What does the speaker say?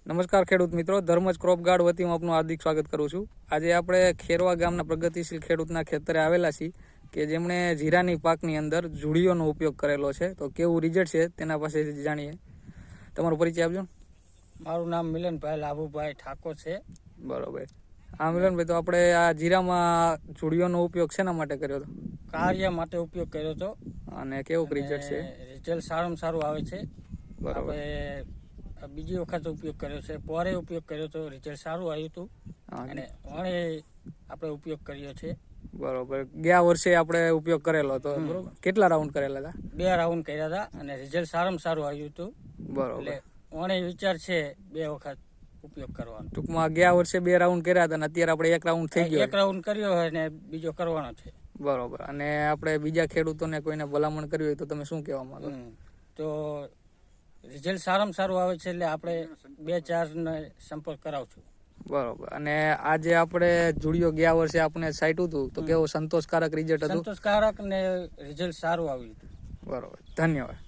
નમસ્કાર ખેડૂત મિત્રો, ધર્મજ ક્રોપ ગાર્ડ વતી હું આપનું હાર્દિક સ્વાગત કરું છું। આજે આપણે ખેરવા ગામના પ્રગતિશીલ ખેડૂતના ખેતરે આવેલા છીએ કે જેમણે જીરાની પાકની અંદર જુડીઓનો ઉપયોગ કરેલો છે। તો કેવું રિઝલ્ટ છે તેના પાસેથી જાણીએ। તમારો પરિચય આપજો। મારું નામ મિલનભાઈ લાભુભાઈ ઠાકોર છે। બરોબર। હા મિલનભાઈ, તો આપણે આ જીરામાં જુડીઓનો ઉપયોગ શેના માટે કર્યો હતો? કાર્ય માટે ઉપયોગ કર્યો હતો અને કેવું રિઝલ્ટ છે? રિઝલ્ટ સારામાં સારું આવે છે। બરાબર। બીજી વખત ઉપયોગ કર્યો છે, પોરે ઉપયોગ કર્યો હતો, રિઝલ્ટ સારું આવ્યું હતું અને વણે આપણે ઉપયોગ કર્યો છે। બરોબર। ગયા વર્ષે આપણે ઉપયોગ કરેલો હતો, બરોબર? કેટલા રાઉન્ડ કરેલા હતા? 2 રાઉન્ડ કર્યા હતા અને રિઝલ્ટ સારામાં સારું આવ્યું હતું। બરોબર। એટલે વણે વિચાર છે 2 વખત ઉપયોગ કરવાનો। ટૂંકમાં ગયા વર્ષે 2 રાઉન્ડ કર્યા હતા અને અત્યારે આપણે 1 રાઉન્ડ થઈ ગયો, 1 રાઉન્ડ કર્યો હોય ને બીજો કરવાનો છે। બરોબર। અને આપણે બીજા ખેડૂતોને કોઈને ભલામણ કરવી હોય તો તમે શું કહેવા માંગો? તો રિઝલ્ટ સારામાં સારું આવે છે એટલે આપણે 2-4 ને સંપર્ક કરાવશું। બરોબર। અને આજે આપણે જુડીઓ ગયા વર્ષે આપણે સાઈટ્યું હતું તો કેવો સંતોષકારક રિઝલ્ટ હતું? સંતોષકારક ને રિઝલ્ટ સારું આવ્યું હતું। બરોબર, ધન્યવાદ।